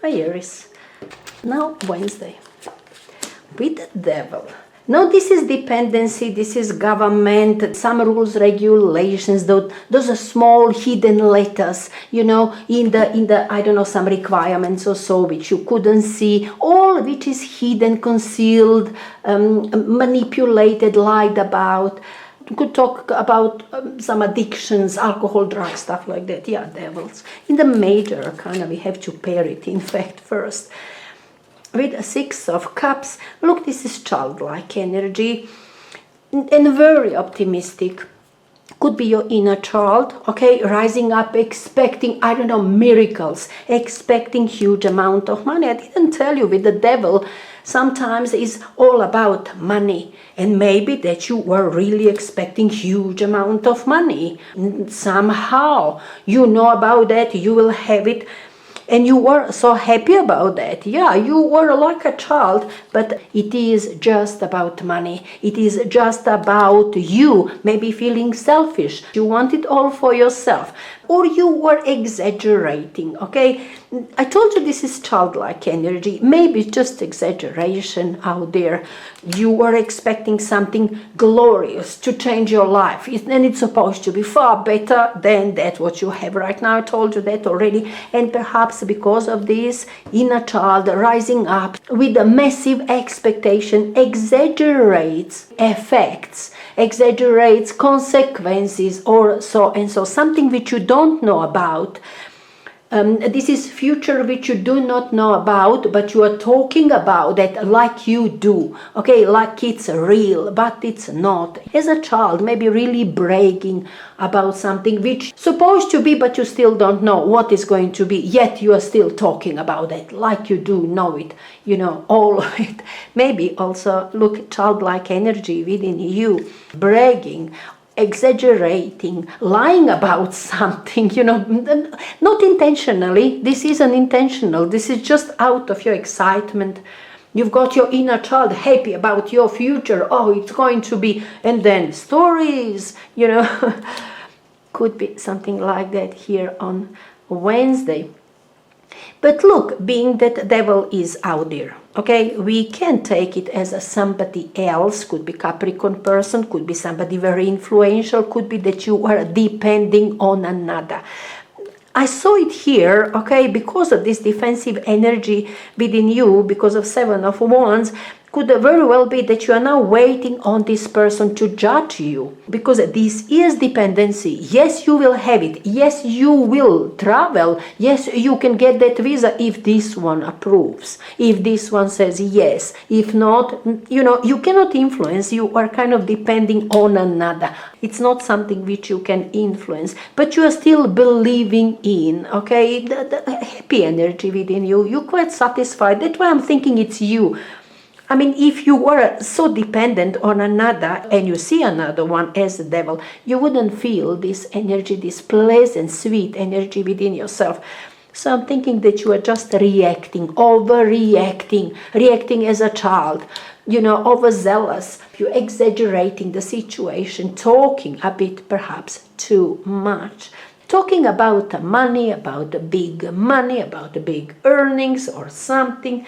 Hi Aries. Now Wednesday. With the devil. Now this is dependency, this is government, some rules, regulations, those are small hidden letters, in the I don't know, some requirements or so which you couldn't see, all which is hidden, concealed, manipulated, lied about. You could talk about some addictions, alcohol, drugs, stuff like that. Yeah, devils. In the major arcana, we have to pair it, in fact, first. With a Six of Cups, look, this is childlike energy and very optimistic. Could be your inner child, okay, rising up, expecting, I don't know, miracles, expecting huge amount of money. I didn't tell you with the devil, sometimes it's all about money. And maybe that you were really expecting huge amount of money. Somehow, you know about that, you will have it. And you were so happy about that. Yeah, you were like a child, but it is just about money. It is just about you, maybe feeling selfish. You want it all for yourself. Or you were exaggerating, okay? I told you this is childlike energy. Maybe just exaggeration out there. You were expecting something glorious to change your life. And it's supposed to be far better than that what you have right now. I told you that already. And perhaps because of this, inner child rising up with a massive expectation exaggerates effects, exaggerates consequences, or so and so, something which you don't know about. This is future which you do not know about, but you are talking about that like you do, okay, like it's real, but it's not. As a child, maybe really bragging about something which supposed to be, but you still don't know what is going to be, yet you are still talking about it like you do know it, all of it. Maybe also, look, childlike energy within you, bragging, exaggerating, lying about something, not intentionally. This isn't intentional. This is just out of your excitement. You've got your inner child happy about your future. Oh, it's going to be, and then stories, could be something like that here on Wednesday. But look, being that the devil is out there, okay, we can take it as a somebody else, could be Capricorn person, could be somebody very influential, could be that you are depending on another. I saw it here, okay, because of this defensive energy within you, because of Seven of Wands, could very well be that you are now waiting on this person to judge you, because this is dependency. Yes, you will have it. Yes, you will travel. Yes, you can get that visa if this one approves, if this one says yes. If not, you cannot influence. You are kind of depending on another. It's not something which you can influence, but you are still believing in, okay, the happy energy within you. You're quite satisfied. That's why I'm thinking it's you. I mean, if you were so dependent on another and you see another one as the devil, you wouldn't feel this energy, this pleasant, sweet energy within yourself. So I'm thinking that you are just reacting, overreacting, reacting as a child, overzealous. You're exaggerating the situation, talking a bit perhaps too much. Talking about the money, about the big money, about the big earnings or something.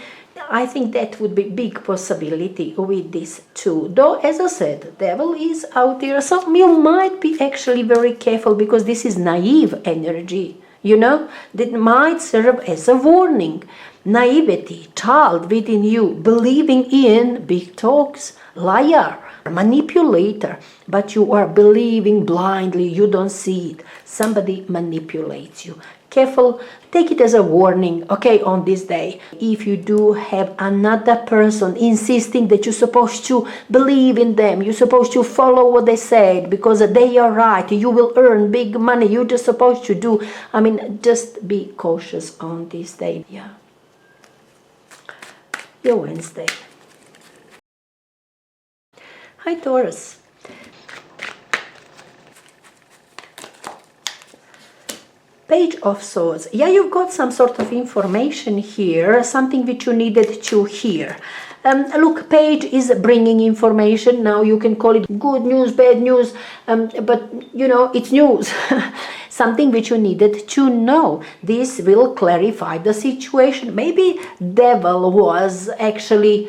I think that would be big possibility with this too. Though, as I said, the devil is out there. So you might be actually very careful because this is naive energy, that might serve as a warning. Naivety, child within you, believing in big talks, liar, manipulator, but you are believing blindly, you don't see it. Somebody manipulates you. Careful, take it as a warning, okay, on this day. If you do have another person insisting that you're supposed to believe in them, you're supposed to follow what they said because they are right, you will earn big money, you're just supposed to do, just be cautious on this day. Yeah. Your Wednesday. Hi, Taurus. Page of Swords. Yeah, you've got some sort of information here, something which you needed to hear. Look, page is bringing information. Now you can call it good news, bad news, but it's news. something which you needed to know. This will clarify the situation. Maybe devil was actually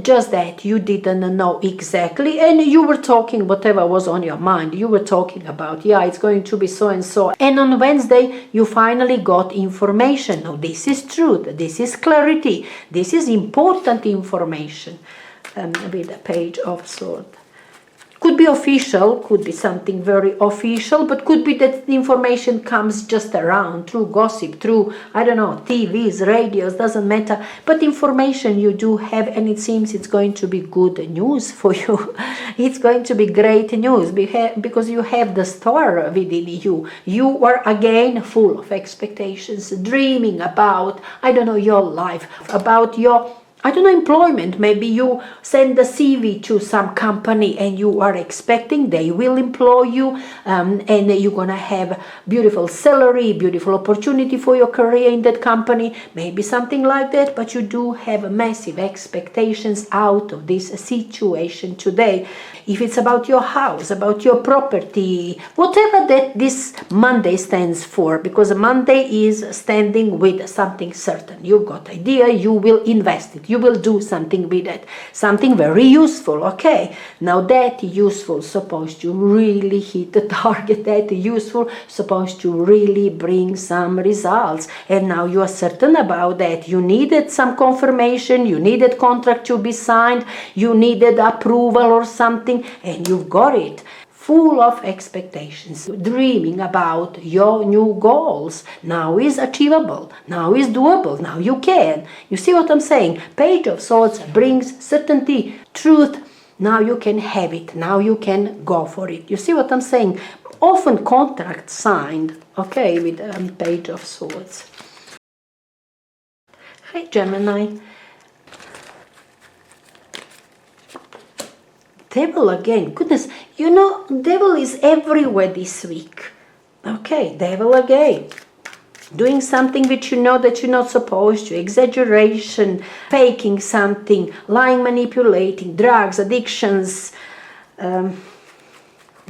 just that you didn't know exactly, and you were talking whatever was on your mind. You were talking about, yeah, it's going to be so and so, and on Wednesday you finally got information. No, this is truth, this is clarity, this is important information. With a Page of Swords. Could be official, could be something very official, but could be that the information comes just around through gossip, through, I don't know, TVs, radios, doesn't matter. But information you do have, and it seems it's going to be good news for you. It's going to be great news because you have the star within you. You are again full of expectations, dreaming about, I don't know, your life, about your, I don't know, employment. Maybe you send the CV to some company and you are expecting they will employ you, and you're gonna have beautiful salary, beautiful opportunity for your career in that company, maybe something like that. But you do have massive expectations out of this situation today. If it's about your house, about your property, whatever that this Monday stands for, because Monday is standing with something certain. You've got idea, you will invest it. You will do something with it, something very useful. Okay, now that useful supposed to really hit the target, that useful supposed to really bring some results, and now you are certain about that. You needed some confirmation, you needed contract to be signed, you needed approval or something, and you've got it. Full of expectations, dreaming about your new goals. Now is achievable, now is doable, now you can. You see what I'm saying? Page of Swords brings certainty, truth. Now you can have it, now you can go for it. You see what I'm saying? Often contract signed, okay, with Page of Swords. Hey Gemini. Devil again, goodness, you know, devil is everywhere this week. Okay, devil again. Doing something which you know that you're not supposed to, exaggeration, faking something, lying, manipulating, drugs, addictions,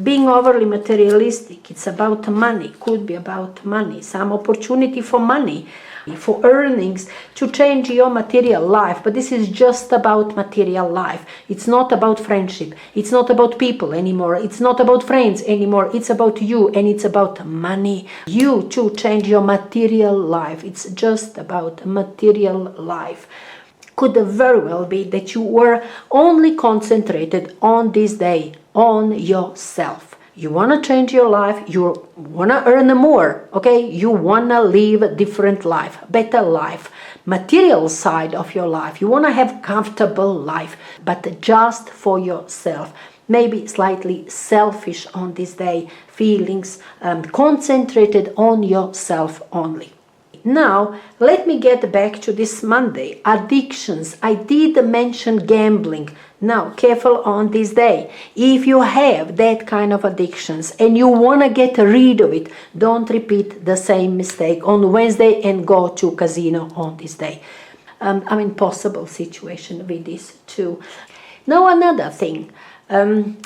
being overly materialistic. It's about money, could be about money, some opportunity for money, for earnings, to change your material life. But this is just about material life. It's not about friendship. It's not about people anymore. It's not about friends anymore. It's about you, and it's about money. You to change your material life. It's just about material life. Could very well be that you were only concentrated on this day on yourself. You want to change your life, you want to earn more, okay? You want to live a different life, better life, material side of your life. You want to have comfortable life, but just for yourself. Maybe slightly selfish on this day, feelings concentrated on yourself only. Now, let me get back to this Monday. Addictions. I did mention gambling. Now, careful on this day. If you have that kind of addictions and you want to get rid of it, don't repeat the same mistake on Wednesday and go to casino on this day. Possible situation with this too. Now, another thing.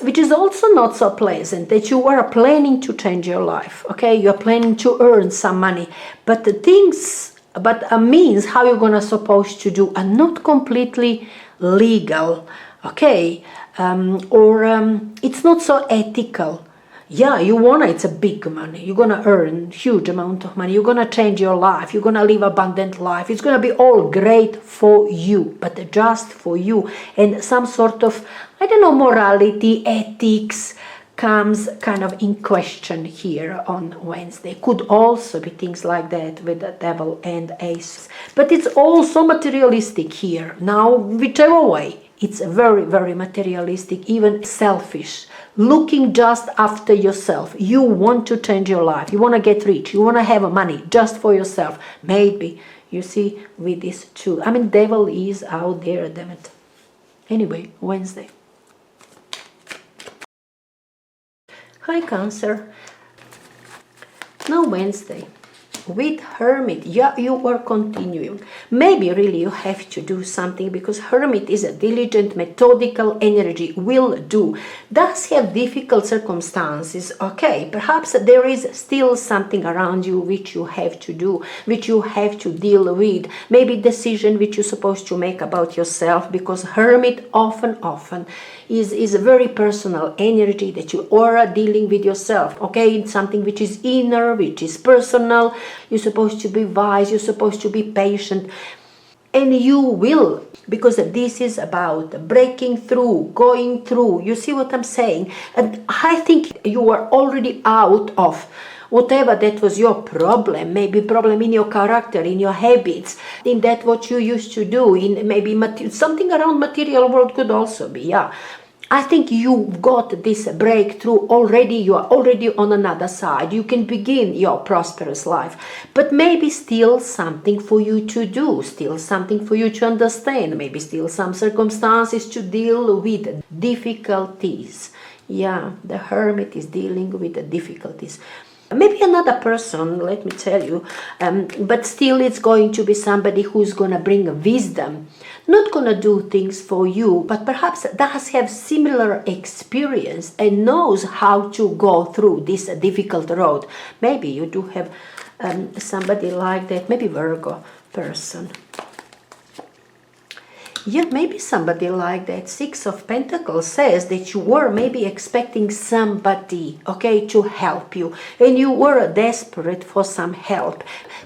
Which is also not so pleasant, that you are planning to change your life, okay? You're planning to earn some money, but the things, but a means how you're gonna supposed to do are not completely legal, okay? It's not so ethical. Yeah, you wanna, it's a big money. You're gonna earn huge amount of money. You're gonna change your life. You're gonna live abundant life. It's gonna be all great for you, but just for you. And some sort of, I don't know, morality, ethics comes kind of in question here on Wednesday. Could also be things like that with the devil and ace. But it's also materialistic here. Now, whichever way, it's very, very materialistic, even selfish. Looking just after yourself. You want to change your life. You want to get rich. You want to have money just for yourself. Maybe, you see, with this too. Devil is out there, damn it. Anyway, Wednesday. Hi, Cancer. Now, Wednesday. With Hermit, yeah, you are continuing. Maybe really you have to do something, because Hermit is a diligent, methodical energy, will do. Does have difficult circumstances, okay? Perhaps there is still something around you which you have to do, which you have to deal with. Maybe decision which you're supposed to make about yourself, because Hermit often is a very personal energy that you are dealing with yourself, okay? It's something which is inner, which is personal. You're supposed to be wise, you're supposed to be patient, and you will, because this is about breaking through, going through. You see what I'm saying? And I think you are already out of whatever that was your problem, maybe problem in your character, in your habits, in that what you used to do, in maybe something around material world could also be, yeah. I think you've got this breakthrough already. You are already on another side. You can begin your prosperous life. But maybe still something for you to do, still something for you to understand, maybe still some circumstances to deal with, difficulties. Yeah, the Hermit is dealing with the difficulties. Maybe another person, let me tell you, but still it's going to be somebody who's going to bring wisdom. Not going to do things for you, but perhaps does have similar experience and knows how to go through this difficult road. Maybe you do have somebody like that, maybe Virgo person. Yeah, maybe somebody like that. Six of Pentacles says that you were maybe expecting somebody, okay, to help you, and you were desperate for some help.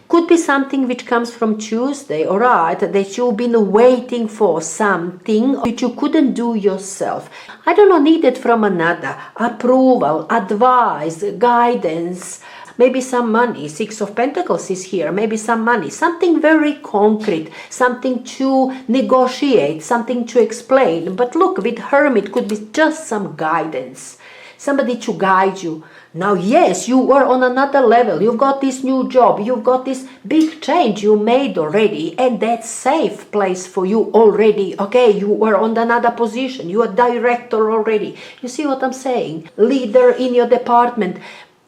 Could be something which comes from Tuesday, all right, that you've been waiting for something which you couldn't do yourself. I don't know, needed from another, approval, advice, guidance. Maybe some money. Six of Pentacles is here. Maybe some money. Something very concrete. Something to negotiate. Something to explain. But look, with Hermit could be just some guidance. Somebody to guide you. Now, yes, you were on another level. You've got this new job. You've got this big change you made already. And that's safe place for you already. Okay, you were on another position. You are director already. You see what I'm saying? Leader in your department.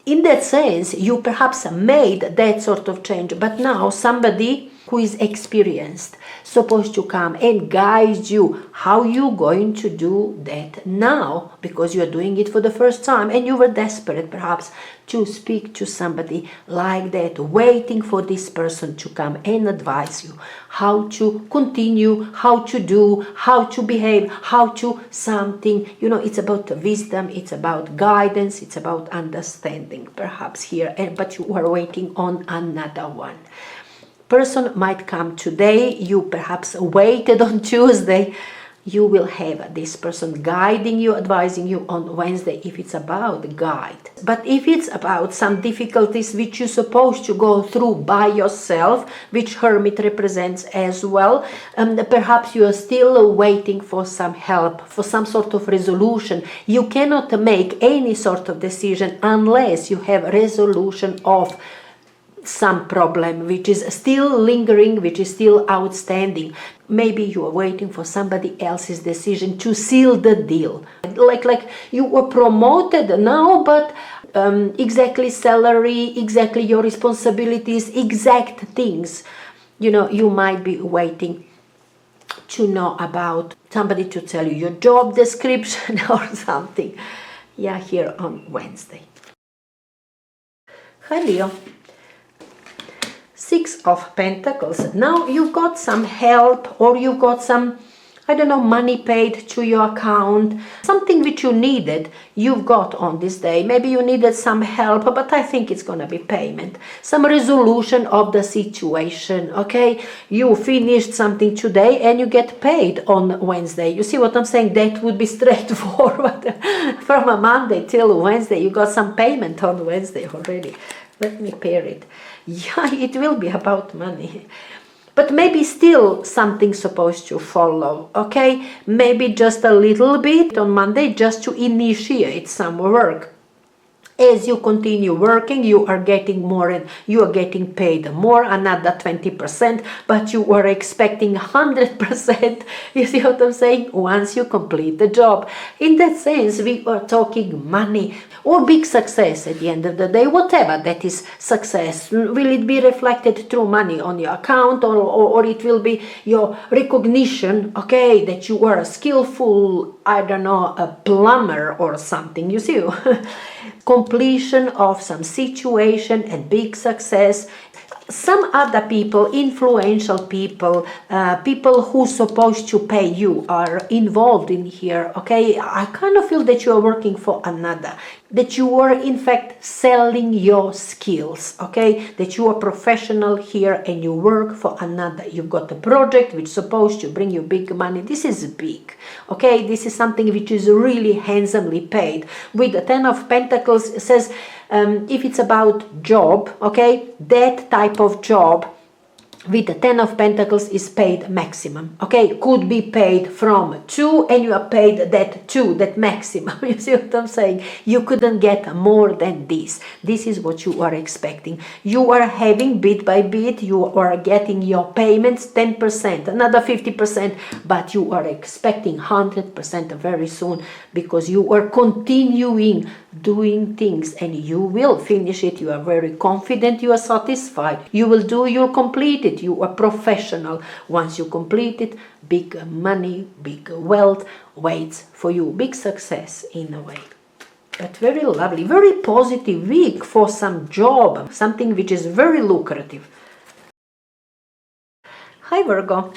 In that sense, you perhaps made that sort of change, but now somebody who is experienced supposed to come and guide you how you going to do that now, because you are doing it for the first time and you were desperate perhaps to speak to somebody like that, waiting for this person to come and advise you how to continue, how to do, how to behave, how to something. You know, it's about wisdom, it's about guidance, it's about understanding perhaps here, but you are waiting on another one. Person might come today, you perhaps waited on Tuesday, you will have this person guiding you, advising you on Wednesday if it's about guide. But if it's about some difficulties which you're supposed to go through by yourself, which Hermit represents as well, perhaps you are still waiting for some help, for some sort of resolution. You cannot make any sort of decision unless you have resolution of some problem which is still lingering, which is still outstanding. Maybe you are waiting for somebody else's decision to seal the deal. Like you were promoted now, but exactly salary, exactly your responsibilities, exact things. You know, you might be waiting to know about somebody to tell you your job description or something. Yeah, here on Wednesday. Hi, Leo. Six of Pentacles. Now you've got some help, or you've got some, I don't know, money paid to your account. Something which you needed, you've got on this day. Maybe you needed some help, but I think it's going to be payment. Some resolution of the situation, okay? You finished something today and you get paid on Wednesday. You see what I'm saying? That would be straightforward. From a Monday till Wednesday, you got some payment on Wednesday already. Let me pair it. Yeah, it will be about money. But maybe still something supposed to follow, okay? Maybe just a little bit on Monday just to initiate some work. As you continue working, you are getting more and you are getting paid more, another 20%, but you were expecting 100%. You see what I'm saying? Once you complete the job. In that sense, we are talking money or big success at the end of the day, whatever that is success. Will it be reflected through money on your account, or it will be your recognition, okay, that you are a skillful, I don't know, a plumber or something, you see? Completion of some situation and big success. Some other people, influential people, people who supposed to pay you are involved in here, okay? I kind of feel that you are working for another, that you are in fact selling your skills, okay? That you are professional here and you work for another. You've got a project which is supposed to bring you big money. This is big, okay? This is something which is really handsomely paid. With the Ten of Pentacles, it says, if it's about job, okay, that type of job with the Ten of Pentacles is paid maximum, okay? Could be paid from 2 and you are paid that 2, that maximum. You see what I'm saying? You couldn't get more than this. This is what you are expecting. You are having bit by bit, you are getting your payments 10%, another 50%, but you are expecting 100% very soon because you are continuing doing things and you will finish it. You are very confident, you are satisfied, you will do, you'll complete it. You are professional. Once you complete it, big money, big wealth waits for you, big success in a way. But very lovely, very positive week for some job, something which is very lucrative. Hi Virgo.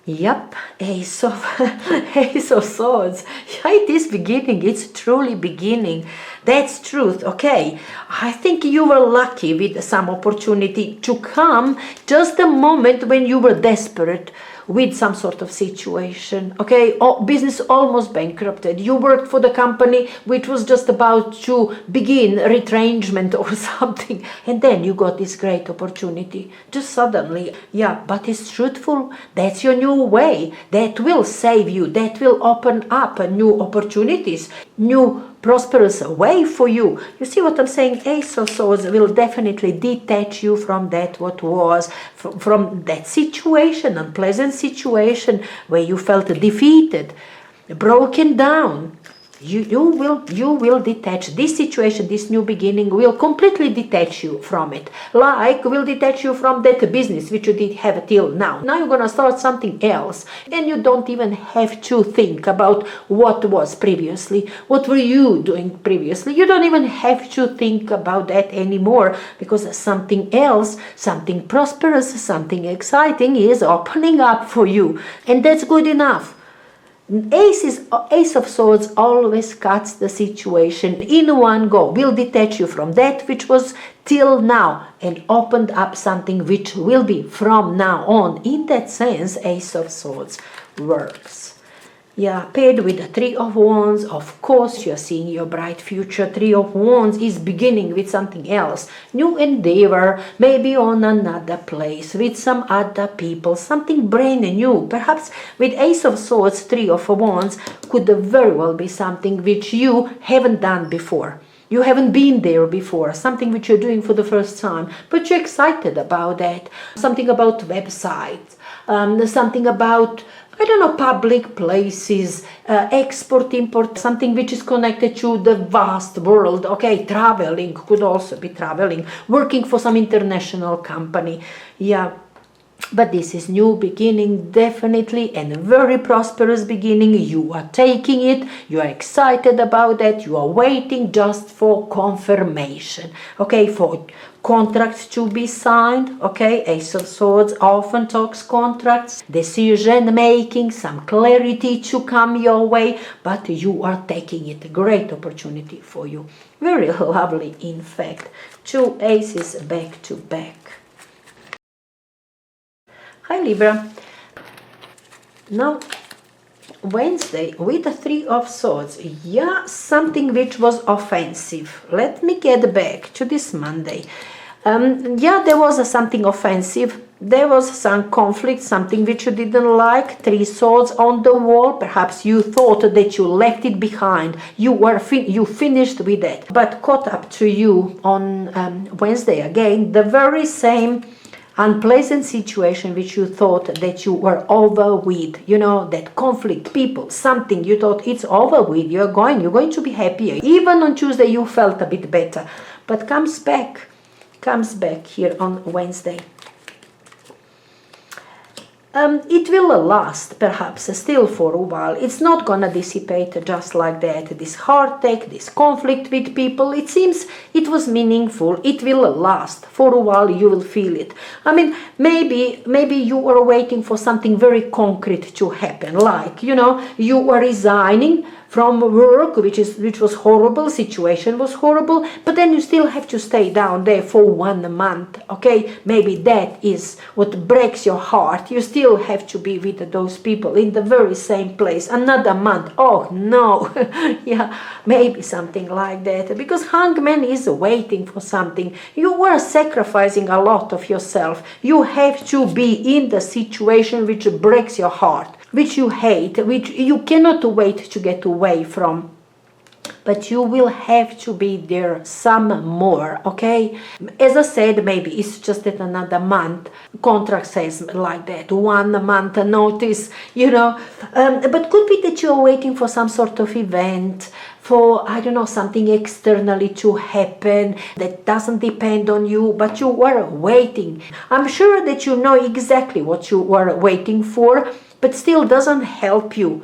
Yep, Ace of Swords. Yeah, it is beginning. It's truly beginning. That's truth. Okay, I think you were lucky with some opportunity to come just the moment when you were desperate with some sort of situation, okay? Business almost bankrupted. You worked for the company which was just about to begin retrenchment or something, and then you got this great opportunity just suddenly. Yeah, but it's truthful. That's your new way. That will save you. That will open up new opportunities, new prosperous way for you. You see what I'm saying? Ace of Swords will definitely detach you from that what was, from that situation, unpleasant situation where you felt defeated, broken down. You will detach this situation. This new beginning will completely detach you from it, like will detach you from that business which you did have till now. Now you're gonna start something else and you don't even have to think about what was previously, what were you doing previously. You don't even have to think about that anymore because something else, something prosperous, something exciting is opening up for you, and that's good enough. Ace of Swords always cuts the situation in one go, will detach you from that which was till now and opened up something which will be from now on. In that sense, Ace of Swords works. Yeah, paired with the Three of Wands, of course you're seeing your bright future. Three of Wands is beginning with something else. New endeavor, maybe on another place, with some other people, something brand new. Perhaps with Ace of Swords, Three of Wands could very well be something which you haven't done before. You haven't been there before, something which you're doing for the first time, but you're excited about that. Something about websites, something about, I don't know, public places, export, import, something which is connected to the vast world. Okay, traveling, could also be traveling, working for some international company. Yeah, but this is new beginning, definitely, and a very prosperous beginning. You are taking it, you are excited about that, you are waiting just for confirmation, okay, for contracts to be signed, okay? Ace of Swords often talks contracts, decision making, some clarity to come your way, but you are taking it, a great opportunity for you. Very lovely, in fact. Two aces back to back. Hi Libra. Now Wednesday with the Three of Swords. Yeah, something which was offensive. Let me get back to this Monday. Yeah, there was something offensive. There was some conflict, something which you didn't like. Three swords on the wall. Perhaps you thought that you left it behind. You finished with it. But caught up to you on Wednesday again, the very same unpleasant situation which you thought that you were over with. You know, that conflict, people, something you thought it's over with. You're going to be happier. Even on Tuesday you felt a bit better. But comes back here on Wednesday. It will last perhaps still for a while. It's not gonna dissipate just like that. This heartache, this conflict with people, it seems it was meaningful. It will last for a while. You will feel it. I mean, maybe you were waiting for something very concrete to happen, like, you know, you were resigning from work, which was horrible, situation was horrible, but then you still have to stay down there for 1 month, okay? Maybe that is what breaks your heart. You still have to be with those people in the very same place another month. Oh no. Yeah, maybe something like that, because Hangman is waiting for something. You were sacrificing a lot of yourself. You have to be in the situation which breaks your heart, which you hate, which you cannot wait to get away from. But you will have to be there some more, okay? As I said, maybe it's just that another month. Contract says like that, 1 month notice, you know. But could be that you're waiting for some sort of event, for, I don't know, something externally to happen that doesn't depend on you, but you were waiting. I'm sure that you know exactly what you were waiting for, but still doesn't help you.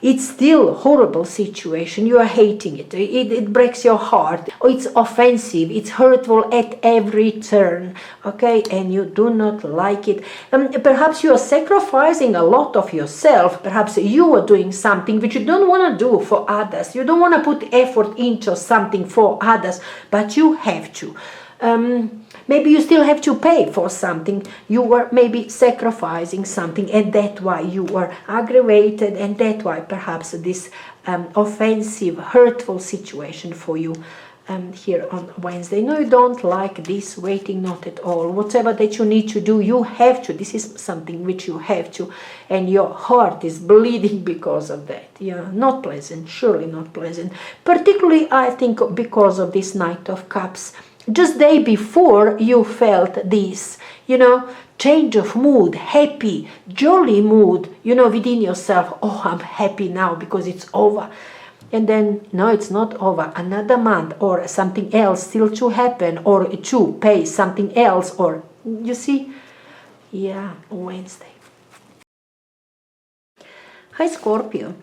It's still a horrible situation. You are hating it. It breaks your heart. It's offensive. It's hurtful at every turn. Okay, and you do not like it. Perhaps you are sacrificing a lot of yourself. Perhaps you are doing something which you don't want to do for others. You don't want to put effort into something for others, but you have to. Maybe you still have to pay for something. You were maybe sacrificing something, and that's why you were aggravated, and that's why perhaps this offensive, hurtful situation for you here on Wednesday. No, you don't like this waiting, not at all. Whatever that you need to do, you have to. This is something which you have to, and your heart is bleeding because of that. Yeah, not pleasant, surely not pleasant. Particularly, I think, because of this Knight of Cups. Just day before you felt this, you know, change of mood, happy, jolly mood, you know, within yourself. Oh, I'm happy now because it's over. And then, no, it's not over. Another month or something else still to happen, or to pay something else, or, you see? Yeah, Wednesday. Hi, Scorpio.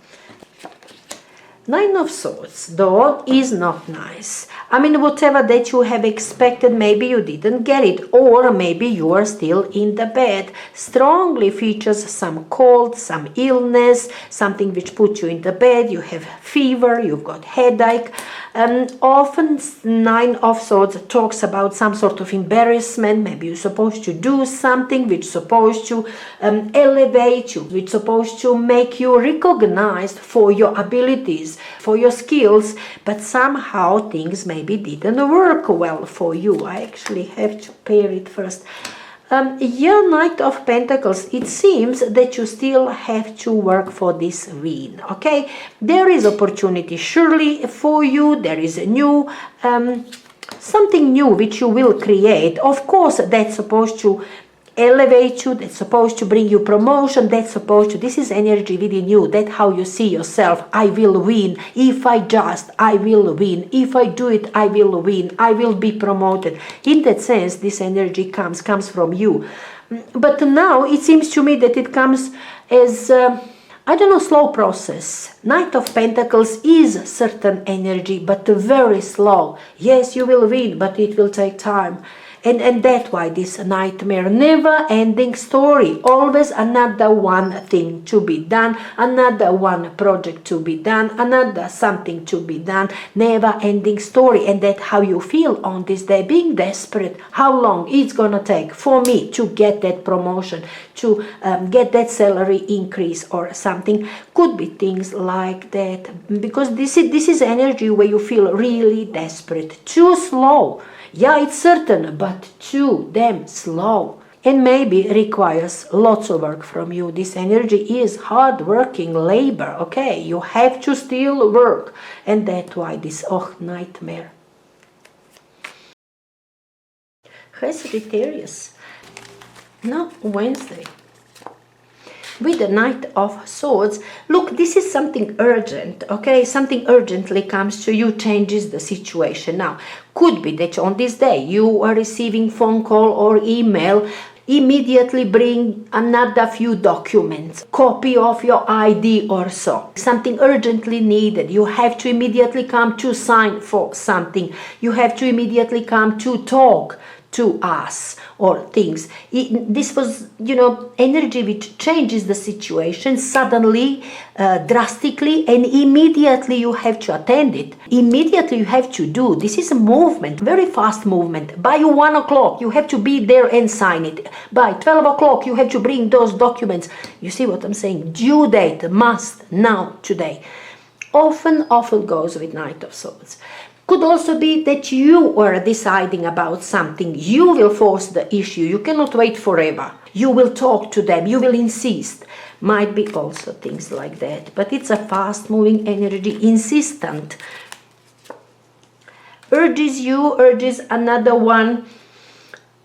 Nine of Swords, though, is not nice. I mean, whatever that you have expected, maybe you didn't get it, or maybe you are still in the bed. Strongly features some cold, some illness, something which puts you in the bed. You have fever, you've got headache. Often Nine of Swords talks about some sort of embarrassment. Maybe you're supposed to do something which is supposed to elevate you, which is supposed to make you recognized for your abilities, for your skills, but somehow things maybe didn't work well for you. I actually have to pair it first. Your Knight of Pentacles, it seems that you still have to work for this win, okay? There is opportunity surely for you. There is a new, something new which you will create. Of course, that's supposed to elevate you, that's supposed to bring you promotion, that's supposed to, this is energy within you, that's how you see yourself. I will win. If I will win. If I do it, I will win. I will be promoted. In that sense, this energy comes from you. But now it seems to me that it comes as I don't know, slow process. Knight of Pentacles is certain energy, but very slow. Yes, you will win, but it will take time. And that's why this nightmare, never-ending story, always another one thing to be done, another one project to be done, another something to be done, never-ending story. And that's how you feel on this day, being desperate. How long it's gonna take for me to get that promotion, to get that salary increase or something. Could be things like that, because this is energy where you feel really desperate. Too slow. Yeah, it's certain, but but to them slow. And maybe requires lots of work from you. This energy is hard-working labor, okay? You have to still work. And that's why this, nightmare. Hey, Sagittarius. Now, Wednesday. With the Knight of Swords, look, this is something urgent, okay? Something urgently comes to you, changes the situation. Now, could be that on this day you are receiving phone call or email, immediately bring another few documents, copy of your ID or so. Something urgently needed. You have to immediately come to sign for something. You have to immediately come to talk to us or things. This was, energy which changes the situation suddenly, drastically, and immediately you have to attend it. Immediately you have to do. This is a movement, very fast movement. By 1 o'clock you have to be there and sign it. By 12 o'clock you have to bring those documents. You see what I'm saying? Due date, must, now, today. Often goes with Knight of Swords. Could also be that you are deciding about something. You will force the issue. You cannot wait forever. You will talk to them. You will insist. Might be also things like that. But it's a fast-moving energy, insistent. Urges another one.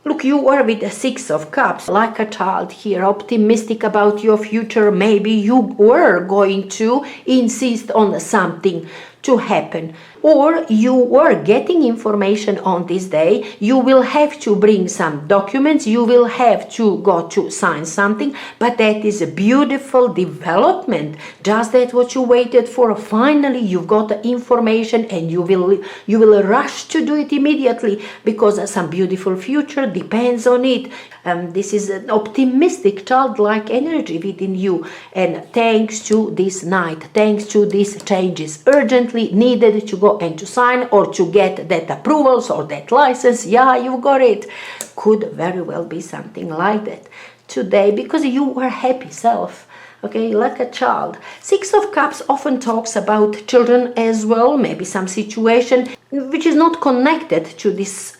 Look, you are with the Six of Cups, like a child here, optimistic about your future. Maybe you were going to insist on something to happen, or you were getting information on this day. You will have to bring some documents, you will have to go to sign something, but that is a beautiful development. Just that what you waited for, finally you've got the information, and you will rush to do it immediately because some beautiful future depends on it. This is an optimistic, childlike energy within you, and thanks to this night, thanks to these changes, urgently needed to go and to sign or to get that approvals or that license. Yeah, you got it. Could very well be something like that today, because you were happy self, okay, like a child. Six of Cups often talks about children as well, maybe some situation which is not connected to this,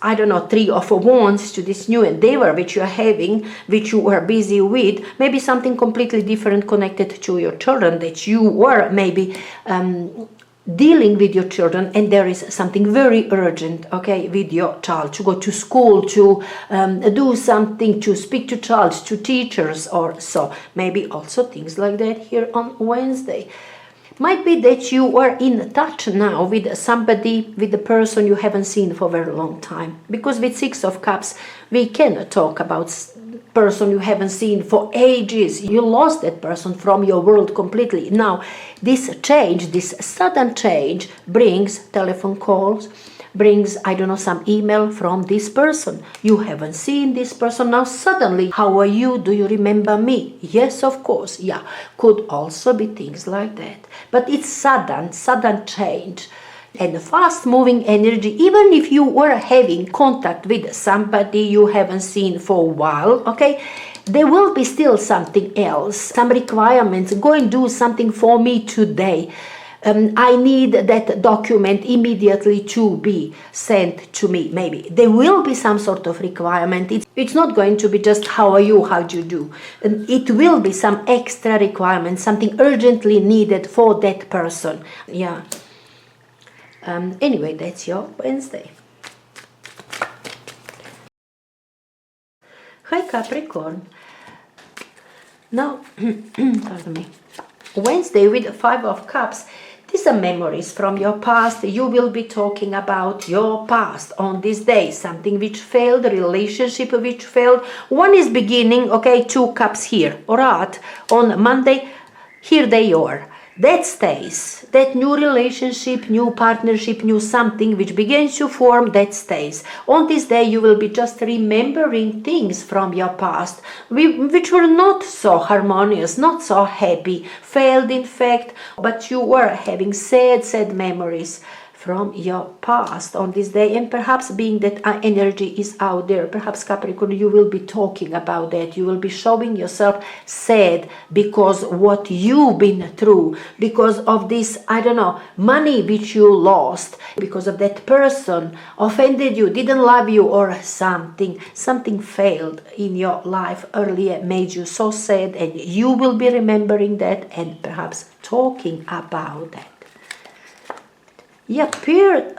Three of Wands, to this new endeavor which you are having, which you are busy with. Maybe something completely different connected to your children, that you were maybe dealing with your children, and there is something very urgent, okay, with your child, to go to school, to do something, to speak to child, to teachers or so. Maybe also things like that here on Wednesday. Might be that you are in touch now with somebody, with the person you haven't seen for a very long time, because with Six of Cups we can talk about person you haven't seen for ages. You lost that person from your world completely. Now this change, this sudden change, brings telephone calls, brings some email from this person. You haven't seen this person. Now suddenly, how are you? Do you remember me? Yes, of course. Yeah, could also be things like that. But it's sudden change. And fast-moving energy, even if you were having contact with somebody you haven't seen for a while, okay, there will be still something else, some requirements. Go and do something for me today. I need that document immediately to be sent to me. Maybe there will be some sort of requirement. It's not going to be just how are you, how do you do. It will be some extra requirement, something urgently needed for that person. Yeah. Anyway, that's your Wednesday. Hi, Capricorn. Now, pardon me. Wednesday with the Five of Cups. These are memories from your past. You will be talking about your past on this day. Something which failed, relationship which failed. One is beginning, okay, 2 cups here. Alright, on Monday, here they are. That stays. That new relationship, new partnership, new something which begins to form, that stays. On this day you will be just remembering things from your past which were not so harmonious, not so happy, failed in fact, but you were having sad memories from your past on this day, and perhaps being that energy is out there, perhaps Capricorn, you will be talking about that. You will be showing yourself sad because what you've been through, because of this, I don't know, money which you lost, because of that person offended you, didn't love you, or something failed in your life earlier, made you so sad, and you will be remembering that and perhaps talking about that. Yeah, paired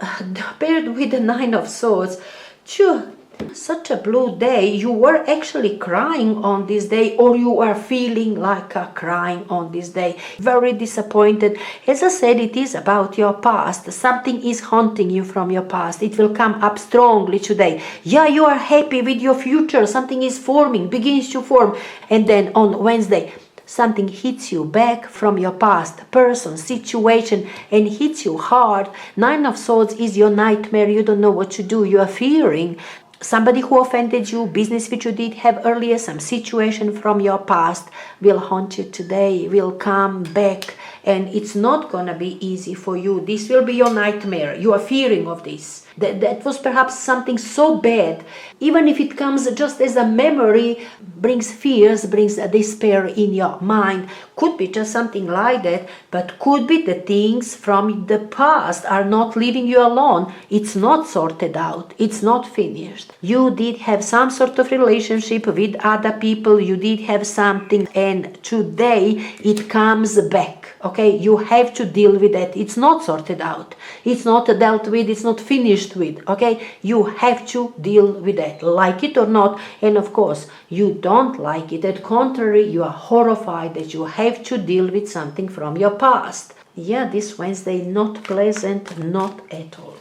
with the Nine of Swords. Sure, such a blue day. You were actually crying on this day, or you are feeling like crying on this day. Very disappointed. As I said, it is about your past. Something is haunting you from your past. It will come up strongly today. Yeah, you are happy with your future. Something is forming, begins to form. And then on Wednesday, something hits you back from your past, person, situation, and hits you hard. Nine of Swords is your nightmare. You don't know what to do. You are fearing somebody who offended you, business which you did have earlier, some situation from your past will haunt you today, will come back, and it's not gonna be easy for you. This will be your nightmare. You are fearing of this. That was perhaps something so bad. Even if it comes just as a memory, brings fears, brings a despair in your mind. Could be just something like that, but could be the things from the past are not leaving you alone. It's not sorted out. It's not finished. You did have some sort of relationship with other people. You did have something, and today it comes back. Okay, you have to deal with that. It's not sorted out. It's not dealt with. It's not finished with. Okay, you have to deal with that, like it or not. And of course, you don't like it. At contrary, you are horrified that you have to deal with something from your past. Yeah, this Wednesday, not pleasant, not at all.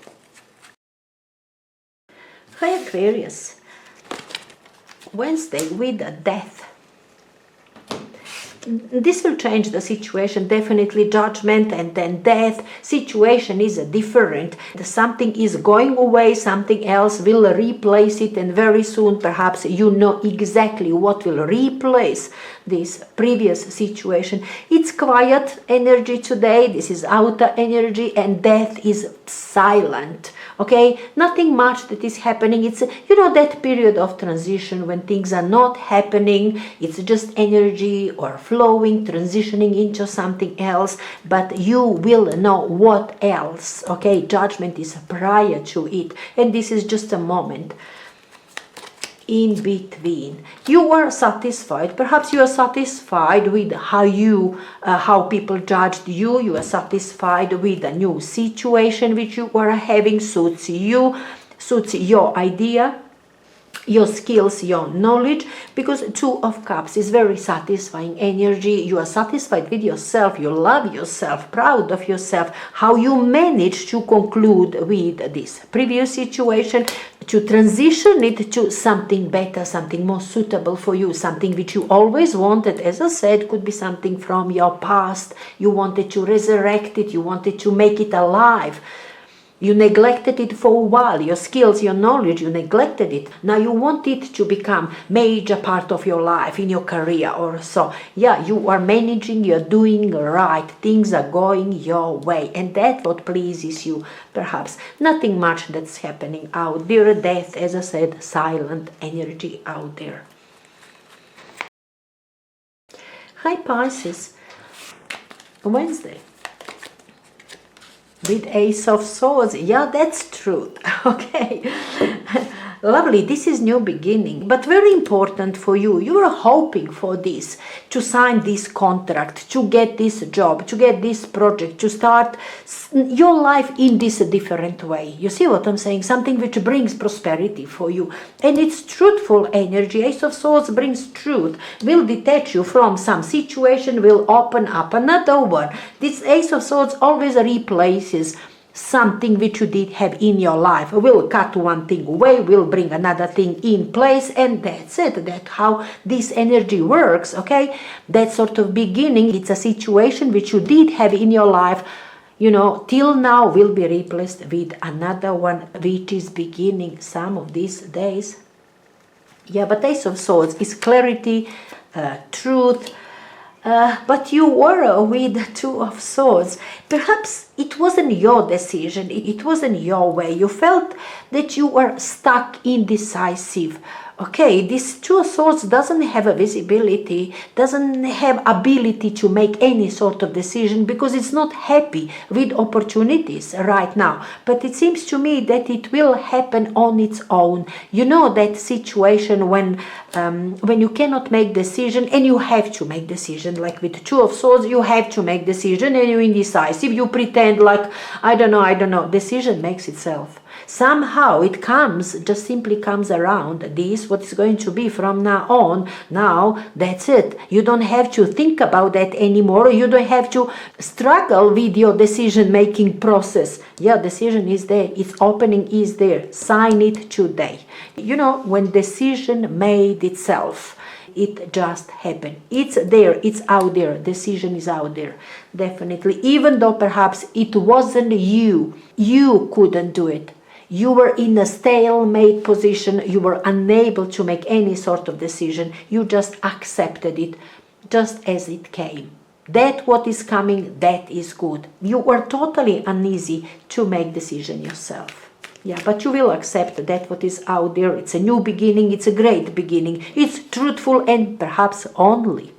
Hi Aquarius, Wednesday with a death. This will change the situation, definitely. Judgment and then death. Situation is different. Something is going away, something else will replace it, and very soon perhaps you know exactly what will replace this previous situation. It's quiet energy today. This is outer energy, and death is silent. Okay, nothing much that is happening. It's, that period of transition when things are not happening. It's just energy or flowing, transitioning into something else, but you will know what else. Okay, judgment is prior to it, and this is just a moment in between. You are satisfied. Perhaps you are satisfied with how people judged you. You are satisfied with a new situation which you are having, suits you, suits your idea, your skills, your knowledge, because Two of Cups is very satisfying energy. You are satisfied with yourself, you love yourself, proud of yourself, how you managed to conclude with this previous situation, to transition it to something better, something more suitable for you, something which you always wanted. As I said, could be something from your past. You wanted to resurrect it, you wanted to make it alive. You neglected it for a while, your skills, your knowledge, you neglected it. Now you want it to become major part of your life, in your career or so. Yeah, you are managing, you're doing right, things are going your way, and that's what pleases you, perhaps. Nothing much that's happening out there. Death, as I said, silent energy out there. Hi Pisces, Wednesday with Ace of Swords. Yeah, that's truth. Okay. Lovely. This is new beginning, but very important for you. You are hoping for this, to sign this contract, to get this job, to get this project, to start your life in this different way. You see what I'm saying? Something which brings prosperity for you. And it's truthful energy. Ace of Swords brings truth, will detach you from some situation, will open up another one. This Ace of Swords always replaces something which you did have in your life. Will cut one thing away, will bring another thing in place, and that's it. That's how this energy works. Okay, that sort of beginning, it's a situation which you did have in your life, till now, will be replaced with another one which is beginning some of these days. Yeah, but Ace of Swords is clarity, truth, But you were with Two of Swords. Perhaps it wasn't your decision, it wasn't your way. You felt that you were stuck, indecisive. Okay, this Two of Swords doesn't have a visibility, doesn't have ability to make any sort of decision because it's not happy with opportunities right now. But it seems to me that it will happen on its own. You know that situation when you cannot make decision and you have to make decision. Like with Two of Swords, you have to make decision and you're indecisive. You pretend like, I don't know. Decision makes itself. Somehow it comes, just simply comes around. This what is going to be from now on. Now that's it. You don't have to think about that anymore. You don't have to struggle with your decision making process. Yeah, decision is there. Its opening is there. Sign it today. You know, when decision made itself, it just happened. It's there, it's out there. Decision is out there. Definitely. Even though perhaps it wasn't you couldn't do it. You were in a stalemate position. You were unable to make any sort of decision. You just accepted it just as it came. That what is coming, that is good. You were totally uneasy to make decision yourself. Yeah, but you will accept that what is out there. It's a new beginning. It's a great beginning. It's truthful and perhaps only